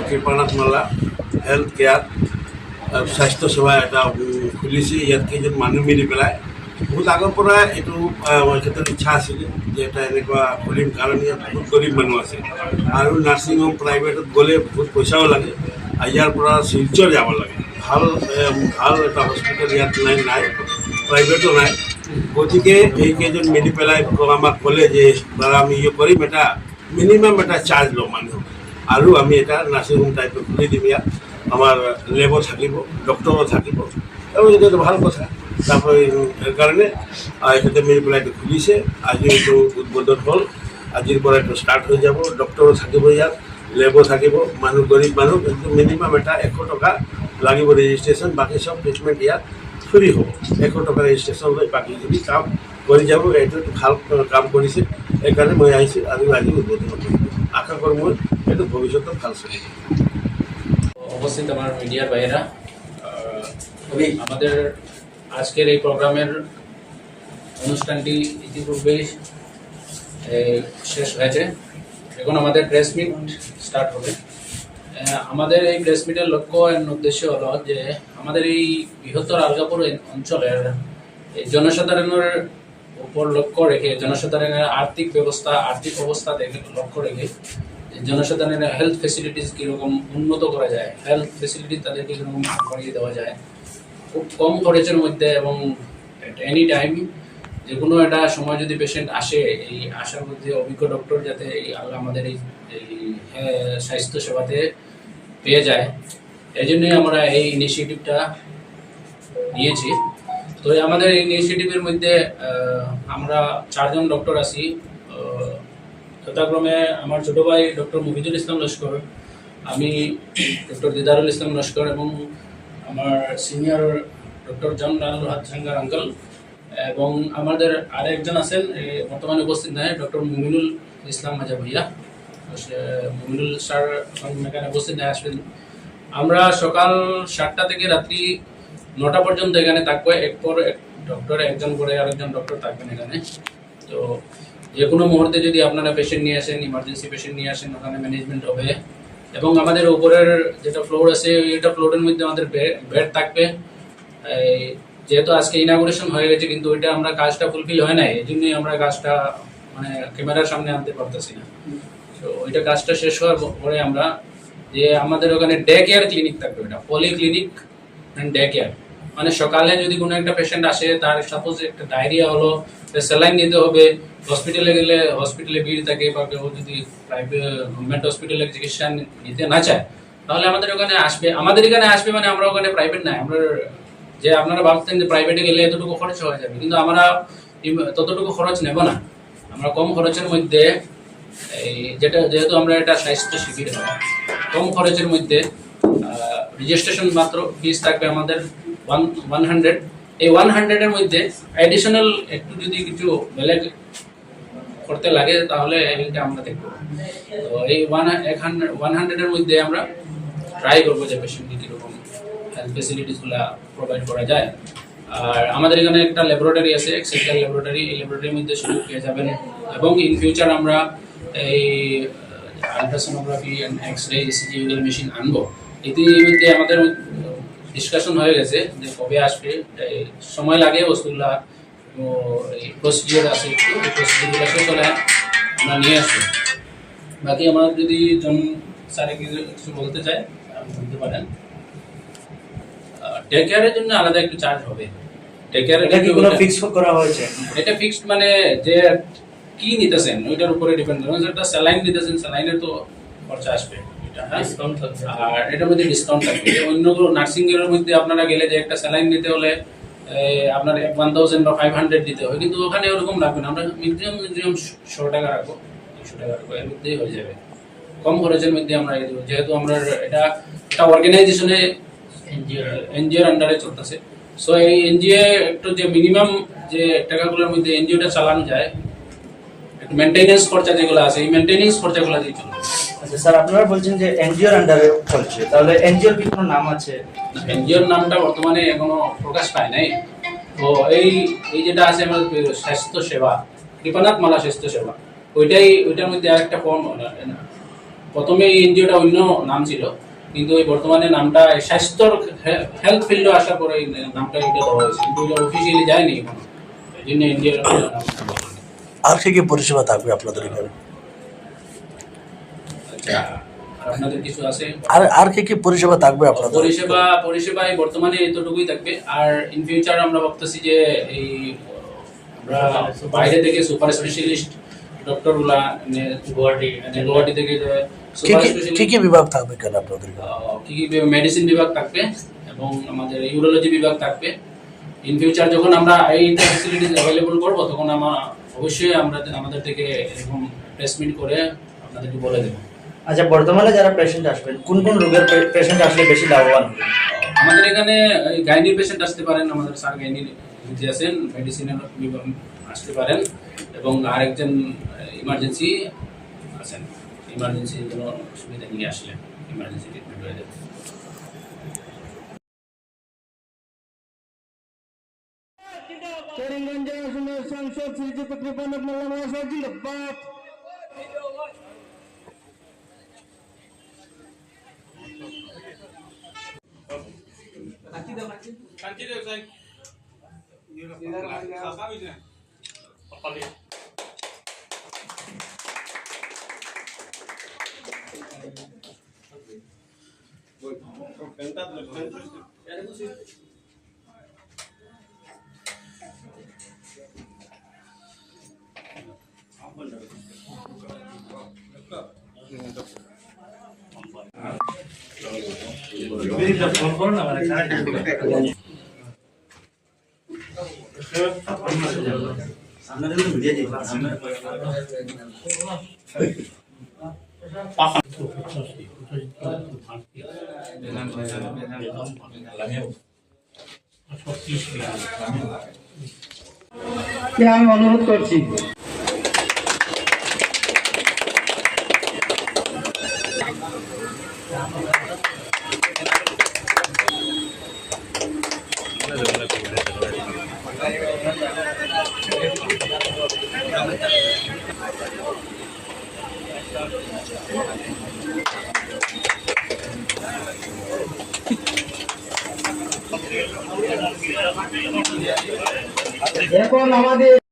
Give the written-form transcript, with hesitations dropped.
কৃপানাথ মালা health care স্বাস্থ্যসেৱা এটা খুলিছে। ইয়াত কেইজন মানুহ মিলি পেলাই বহুত আগৰ পৰা এইটো ক্ষেত্ৰত ইচ্ছা আছিল যে এটা এনেকুৱা খুলিম, কাৰণ ইয়াত বহুত গৰীব মানুহ আছে আৰু নাৰ্ছিং হোম প্ৰাইভেটত গ'লে বহুত পইচাও লাগে আৰু ইয়াৰ পৰা শিলচৰ যাব লাগে। ভাল ভাল এটা হস্পিটেল ইয়াত নাই, প্ৰাইভেটো নাই। গতিকে এইকেইজন মিলি পেলাই আমাক ক'লে যে দাদা আমি কৰিম, এটা মিনিমাম এটা চাৰ্জ লওঁ মানুহ, আৰু আমি এটা নাৰ্ছিং হোম টাইপৰ খুলি দিম। ইয়াত আমাৰ লেবো থাকিব, ডক্টৰো থাকিব, আৰু এইটো ভাল কথা। তারপরে এর কারণে এখানে মিলি পেলাই এইটো খুলিছে। আজি এইটো উদ্বোধন হ'ল, আজিৰ পৰা এইটো ষ্টাৰ্ট হৈ যাব। ডক্টৰো থাকিব, ইয়াত লেবো থাকিব। মানুহ গৰীব মানুহ কিন্তু মিনিমাম এটা 100 টকা লাগিব ৰেজিষ্ট্ৰেশ্যন, বাকী চব ট্ৰিটমেণ্ট ইয়াত ফ্ৰী হ'ব। 100 টকা ৰেজিষ্ট্ৰেশ্যন লৈ বাকী যদি কাম কৰি যাব। এইটো ভাল কাম কৰিছে, সেইকাৰণে মই আহিছোঁ আৰু আজি উদ্বোধন কৰিম। আশা কৰোঁ মই এইটো ভৱিষ্যতে ভাল চলিব। উপস্থিত আমার মিডিয়ার ভাইয়েরা, আমাদের আজকের এই প্রোগ্রামের অনুষ্ঠানটি ইতিপূর্বেই শেষ হয়েছে। এখন আমাদের প্রেস মিট স্টার্ট হবে। আমাদের এই প্রেস মিটের লক্ষ্য এবং উদ্দেশ্য হলো যে আমাদের এই বৃহত্তর আলগাপুর অঞ্চলের জনসাধারণের উপর লক্ষ্য রেখে, জনসাধারণের আর্থিক অবস্থা দেখে লক্ষ্য রেখে জনসাধারণের হেলথ ফেসিলিটিস কীরকম উন্নত করা যায়, হেলথ ফেসিলিটি তাদেরকে কীরকম করিয়ে দেওয়া যায় খুব কম খরচের মধ্যে, এবং এনি টাইম যে কোনো একটা সময় যদি পেশেন্ট আসে, এই আসার মধ্যে অভিজ্ঞ ডক্টর যাতে এই আমাদের এই স্বাস্থ্য সেবাতে পেয়ে যায়, এই জন্যই আমরা এই ইনিশিয়েটিভটা নিয়েছি। তো আমাদের এই ইনিশিয়েটিভের মধ্যে আমরা 4 জন ডক্টর আছি। যথাক্রমে আমার ছোটো ভাই ডক্টর মুফিদুল ইসলাম লস্কর, আমি ডক্টর দিদারুল ইসলাম লস্কর, এবং আমার সিনিয়র ডক্টর জনরাল হাতসাঙ্গার আঙ্কেল, এবং আমাদের আরেকজন আছেন বর্তমানে উপস্থিত নাই, ডক্টর মুমিনুল ইসলাম মাজা ভাইয়া। মুমিনুল স্যার এখানে উপস্থিত নাই, আসবেন। আমরা সকাল 7টা থেকে রাত্রি 9টা পর্যন্ত এখানে থাকবো। এরপর ডক্টর একজন করে আরেকজন ডক্টর থাকবেন এখানে। তো যে কোনো মুহূর্তে যদি আপনারা পেশেন্ট নিয়ে আসেন, ইমার্জেন্সি পেশেন্ট নিয়ে আসেন, ওখানে ম্যানেজমেন্ট হবে। এবং আমাদের উপরের যেটা ফ্লোর আছে, এটা ফ্লোরের মধ্যে আমাদের বেড থাকবে। যেহেতু আজকে ইনাগুরেশন হয়ে গেছে, কিন্তু ওইটা আমরা কাজটা ফুলফিল হয় নাই, এই জন্যই আমরা কাজটা মানে ক্যামেরার সামনে আনতে পারতেছি না। তো ওইটা কাজটা শেষ হওয়ার পরে আমরা যে আমাদের ওখানে ডে কেয়ার ক্লিনিক থাকবে, এটা পলি ক্লিনিক অ্যান্ড ডে কেয়ার। মানে সকালে যদি কোনো একটা পেশেন্ট আসে, তার সাপোজ একটা ডায়রিয়া হলো, স্যালাইন নিতে হবে, হসপিটালে গেলে হসপিটালে ভিড় থাকে, বা কেউ যদি প্রাইভেট গভর্নমেন্ট হসপিটালে চিকিৎসা নিতে না চায়, তাহলে আমাদের ওখানে আসবে। আমাদের এখানে আসবে মানে আমরা ওখানে প্রাইভেট নাই, আমরা যে আপনারা ভাবতেন যে প্রাইভেটে গেলে এতটুকু খরচ হয়ে যাবে, কিন্তু আমরা ততটুকু খরচ নেব না। আমরা কম খরচের মধ্যে এই যেহেতু আমরা এটা স্বাস্থ্য শিবির, কম খরচের মধ্যে রেজিস্ট্রেশন মাত্র ফিস থাকবে আমাদের 100। এই 100-এর মধ্যে অ্যাডিশনাল একটু যদি কিছু বেলেগ করতে লাগে তাহলে এইটা আমরা দেখবো। তো এই 100-এর মধ্যে আমরা ট্রাই করবো যে পেশেন্টকে কীরকম হেলথ ফেসিলিটিসগুলো প্রোভাইড করা যায়। আর আমাদের এখানে একটা ল্যাবরেটরি আছে, সেন্ট্রাল ল্যাবরেটরি। এই ল্যাবরেটরির মধ্যে সুযোগ পেয়ে যাবেন, এবং ইন ফিউচার আমরা এই ultrasonography and X ray ECG machine আনবো। ইতিমধ্যে আমাদের ডিসকাশন হয়ে গেছে যে কবে আসবে, সময় লাগে ওষুধগুলা, এই প্রসিডিওর আছে, একটু এই প্রসিডিওরগুলো শেষ হলে আমরা নিয়ে আসবো। বাকি আমরা যদি জন স্যারে কিছু বলতে চাই বলতে পারেন। টেক কেয়ারের জন্য আলাদা একটু চার্জ হবে। টেক কেয়ারের এটা কি কোনো ফিক্স করা হয়েছে? এটা ফিক্সড মানে যে কি নিতেছেন ওইটার উপরে ডিপেন্ড করে। যেটা স্যালাইন নিতেছেন, স্যালাইনের তো খরচা আসবে, ডিসকাউন্ট থাকবে, আর এটার মধ্যে ডিসকাউন্ট থাকবে। অন্য নার্সিং এর মধ্যে আপনারা গেলে যে একটা স্যালাইন নিতে হলে আপনার 1000 বা 500 দিতে হয়, কিন্তু ওখানে ওরকম লাগবে না। আমরা মিনিমাম 100 টাকা রাখবো, 200 টাকা রাখবো, এর মধ্যেই হয়ে যাবে। কম খরচের মধ্যে আমরা যেহেতু আমরা এটা একটা অর্গানাইজেশনে এনজিওর আন্ডারে চলতেছে। সো এই এনজিও একটু যে মিনিমাম যে টাকাগুলোর মধ্যে এনজিওটা চালানো যায়, একটু মেনটেনেন্স খরচা যেগুলো আছে, এই মেনটেনেন্স খরচাগুলো দিয়ে চলবে। আচ্ছা স্যার, আপনারা বলছেন যে এনজিওর আন্ডারে চলছে, তাহলে এনজিওর কি কোনো নাম আছে? এনজিওর নামটা বর্তমানে এখনো প্রকাশ পায় নাই। তো এই যেটা আছে আমাদের স্বাস্থ্য সেবা, কৃপানাথ মালা স্বাস্থ্য সেবা, ওইটার মধ্যে আরেকটা ফর্ম প্রথমে এই এনজিওটা অন্য নাম ছিল, কিন্তু এই বর্তমানে নামটা স্বাস্থ্যর হেলথ ফিল্ডে আসার পরে এই নামটা এটা দেওয়া হয়েছে, কিন্তু এটা অফিসিয়ালি যায়নি এখনো, এই জন্য এনজিওর নাম। আর কি পরিষেবা থাকবে আপনাদের এখানে? আচ্ছা, আর আপনাদের কিছু আছে? আর কি পরিষেবা থাকবে আপনাদের? পরিষেবায় বর্তমানে এতটুকুই থাকবে। আর ইন ফিউচার আমরা ভাবতেছি যে এই আমরা বাইরে থেকে সুপার স্পেশালিস্ট ডক্টরগুলা গুয়াহাটি থেকে সুপার স্পেশালিস্ট কি বিভাগ থাকবে কেন আপনাদের এখানে? কি মেডিসিন বিভাগ থাকবে এবং আমাদের ইউরোলজি বিভাগ থাকবে। ইন ফিউচার যখন আমরা এই ফ্যাসিলিটিস অ্যাভেলেবল করব, তখন অবশ্যই আমাদের থেকে এরকম প্লেসমেন্ট করে আপনাদেরকে বলে দেবো। আচ্ছা, বর্তমানে যারা পেশেন্ট আসবেন, কোন কোন রোগের পেশেন্ট আসলে বেশি লাভবান হবে? আমাদের এখানে গাইনির পেশেন্ট আসতে পারেন, আমাদের স্যার গাইনির যে আছেন মেডিসিনের আসতে পারেন, এবং আরেকজন ইমার্জেন্সি আছেন, ইমার্জেন্সি কোনো সুবিধা নিয়ে আসলে ইমার্জেন্সি ট্রিটমেন্ট হয়ে যাবে। করিমগঞ্জ আসনের সাংসদ শ্রীযুক্ত কৃপানাথ মোল্লা মহাশয় জিন্দাবাদ। আমি অনুরোধ করছি এখন আমাদের